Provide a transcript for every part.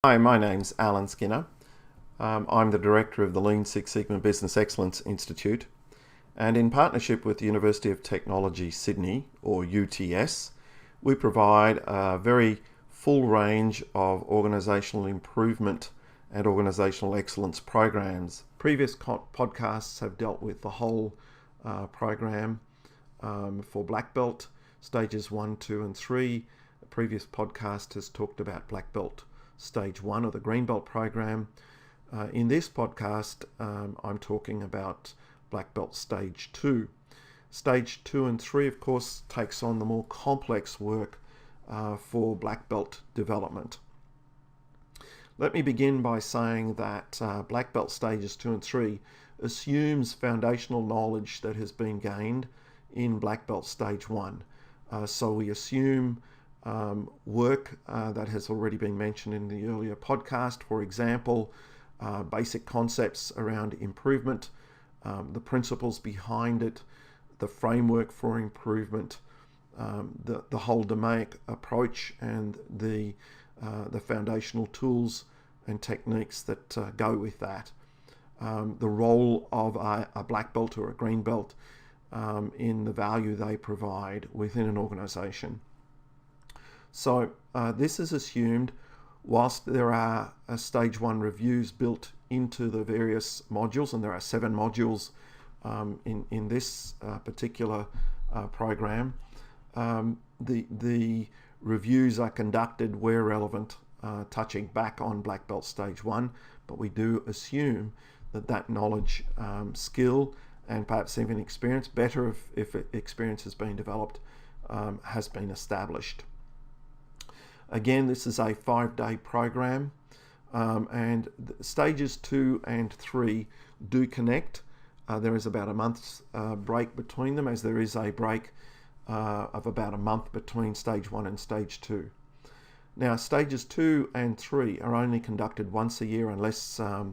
Hi, my name's Alan Skinner. I'm the Director of the Lean Six Sigma Business Excellence Institute, and in partnership with the University of Technology Sydney, or UTS, we provide a very full range of organisational improvement and organisational excellence programs. Previous podcasts have dealt with the whole program for Blackbelt, stages 1, 2 and 3. The previous podcast has talked about Blackbelt Stage 1 of the Greenbelt program. In this podcast, I'm talking about Blackbelt Stage 2. Stage 2 and 3, of course, takes on the more complex work for Blackbelt development. Let me begin by saying that Blackbelt Stages 2 and 3 assumes foundational knowledge that has been gained in Blackbelt Stage 1. So we assume work that has already been mentioned in the earlier podcast. For example, basic concepts around improvement, the principles behind it, the framework for improvement, the whole DMAIC approach, and the foundational tools and techniques that go with that. The role of a black belt or a green belt in the value they provide within an organisation. So this is assumed whilst there are stage 1 reviews built into the various modules, and there are 7 modules in this particular program. The reviews are conducted where relevant, touching back on Black Belt Stage 1, but we do assume that knowledge, skill, and perhaps even experience, better if experience has been developed, has been established. Again, this is a 5-day program, and stages 2 and 3 do connect. There is about a month's break between them, as there is a break of about a month between stage 1 and stage 2. Now, stages 2 and 3 are only conducted once a year unless a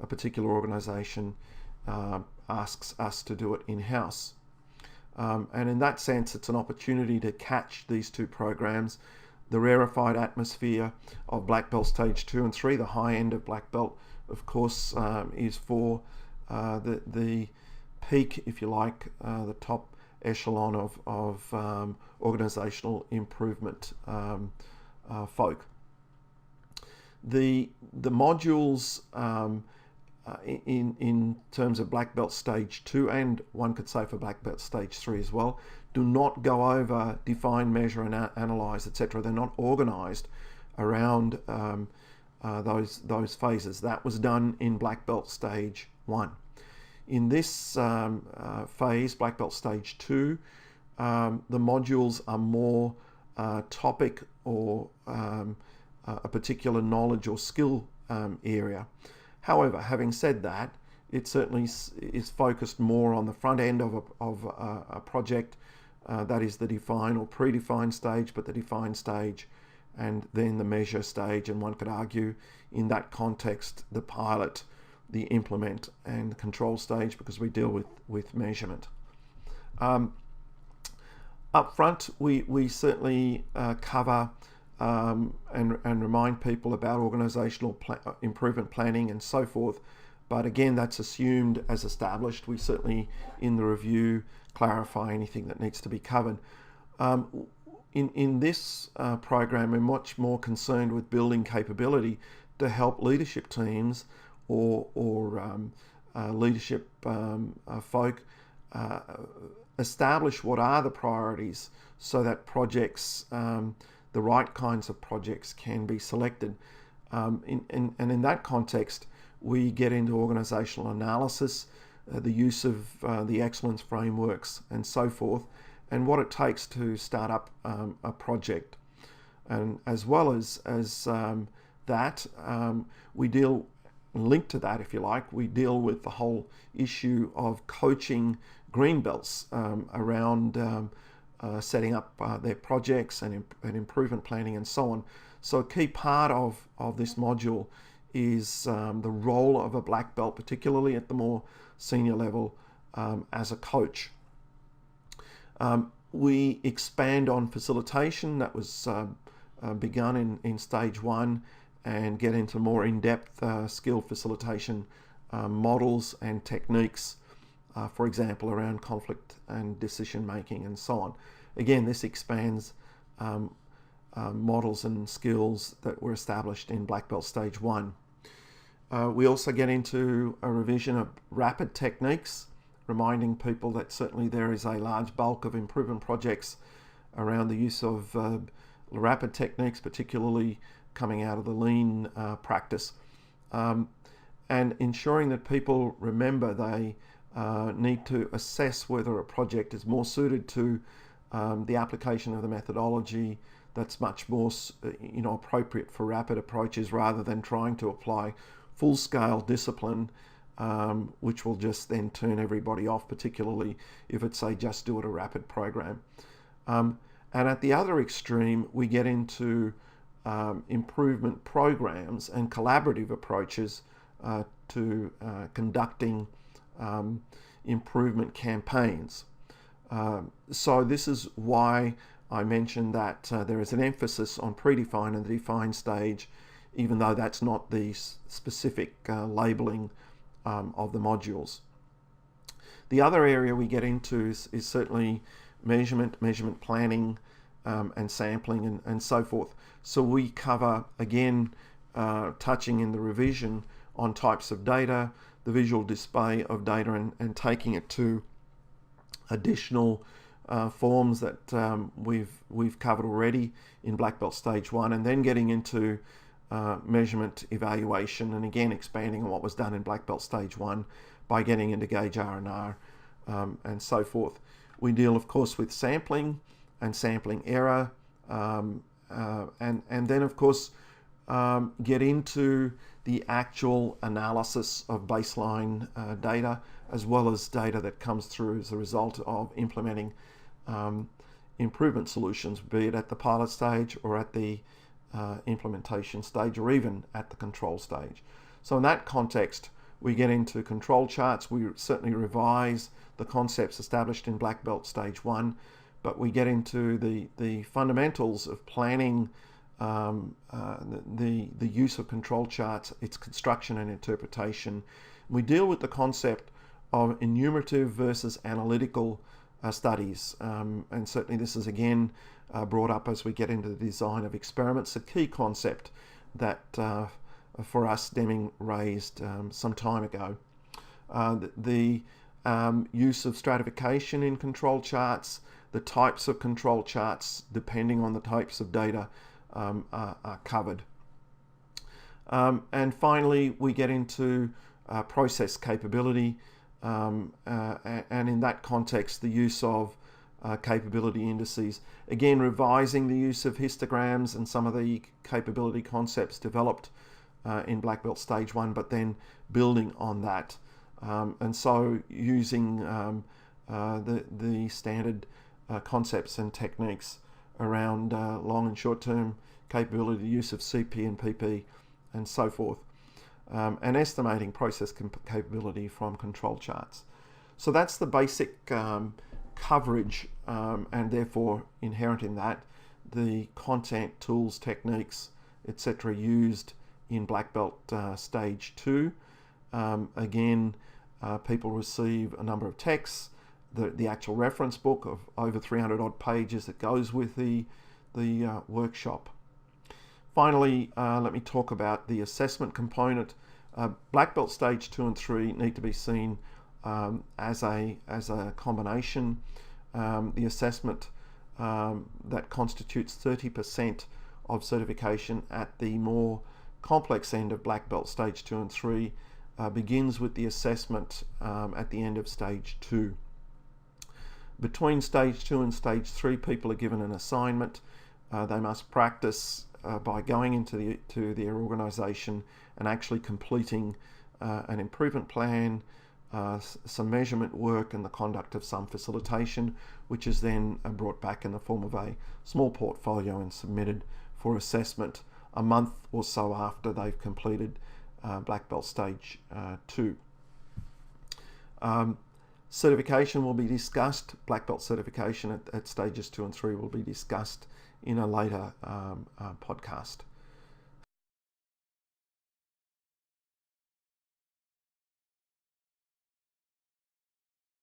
particular organisation asks us to do it in-house. And in that sense, it's an opportunity to catch these two programs. The rarefied atmosphere of Black Belt Stage 2 and 3, the high end of Black Belt, of course, is for the peak, if you like, the top echelon of organisational improvement folk. The modules in terms of Black Belt Stage 2, and one could say for Black Belt Stage 3 as well, do not go over define, measure and analyse, etc. They're not organised around those phases. That was done in Black Belt Stage 1. In this phase, Black Belt Stage 2, the modules are more topic or a particular knowledge or skill area. However, having said that, it certainly is focused more on the front end of a project, that is the define or predefined stage, but the define stage and then the measure stage, and one could argue in that context the pilot, the implement and the control stage, because we deal with measurement. Up front, we certainly cover and remind people about organisational improvement planning and so forth. But again, that's assumed as established. We certainly, in the review, clarify anything that needs to be covered. In this program, we're much more concerned with building capability to help leadership teams or leadership folk establish what are the priorities so that projects, the right kinds of projects, can be selected. And in that context, we get into organisational analysis, the use of the excellence frameworks and so forth, and what it takes to start up a project. And as well as that, we deal, linked to that if you like, we deal with the whole issue of coaching green belts around setting up their projects and improvement planning and so on. So a key part of this module is the role of a black belt, particularly at the more senior level, as a coach. We expand on facilitation. That was begun in stage 1 and get into more in-depth skill facilitation models and techniques, for example, around conflict and decision making and so on. Again, this expands models and skills that were established in Black Belt Stage 1. We also get into a revision of rapid techniques, reminding people that certainly there is a large bulk of improvement projects around the use of rapid techniques, particularly coming out of the lean practice, and ensuring that people remember they need to assess whether a project is more suited to the application of the methodology that's much more appropriate for rapid approaches, rather than trying to apply full-scale discipline, which will just then turn everybody off, particularly if it's a just do it a rapid program. And at the other extreme, we get into improvement programs and collaborative approaches to conducting improvement campaigns. So this is why I mentioned that there is an emphasis on predefined and the defined stage, even though that's not the specific labeling of the modules. The other area we get into is certainly measurement planning, and sampling and so forth. So we cover, again, touching in the revision on types of data, the visual display of data, and taking it to additional forms that we've covered already in Black Belt Stage 1, and then getting into measurement evaluation, and again expanding on what was done in Black Belt Stage 1 by getting into gauge R&R and so forth. We deal, of course, with sampling and sampling error, and then, of course, get into the actual analysis of baseline data, as well as data that comes through as a result of implementing improvement solutions, be it at the pilot stage or at the implementation stage, or even at the control stage. So in that context, we get into control charts. We certainly revise the concepts established in Black Belt Stage 1, but we get into the fundamentals of planning, the use of control charts, its construction and interpretation. We deal with the concept of enumerative versus analytical studies, and certainly this is again brought up as we get into the design of experiments, a key concept that for us Deming raised some time ago. The use of stratification in control charts, the types of control charts depending on the types of data are covered. And finally, we get into process capability, and in that context, the use of capability indices. Again, revising the use of histograms and some of the capability concepts developed in Black Belt Stage 1, but then building on that. And so using the standard concepts and techniques around long and short-term capability, use of CP and PP, and so forth, and estimating process capability from control charts. So that's the basic coverage, and therefore inherent in that, the content, tools, techniques, etc. used in Black Belt Stage 2. Again, people receive a number of texts, the actual reference book of over 300 odd pages that goes with the workshop. Finally, let me talk about the assessment component. Black Belt Stage 2 and 3 need to be seen as a combination. The assessment that constitutes 30% of certification at the more complex end of Black Belt Stage 2 and 3 begins with the assessment at the end of Stage 2. Between Stage 2 and Stage 3, people are given an assignment. They must practice by going into their organisation and actually completing an improvement plan, some measurement work, and the conduct of some facilitation, which is then brought back in the form of a small portfolio and submitted for assessment a month or so after they've completed Black Belt Stage 2. Certification will be discussed. Black Belt certification at Stages 2 and 3 will be discussed in a later podcast.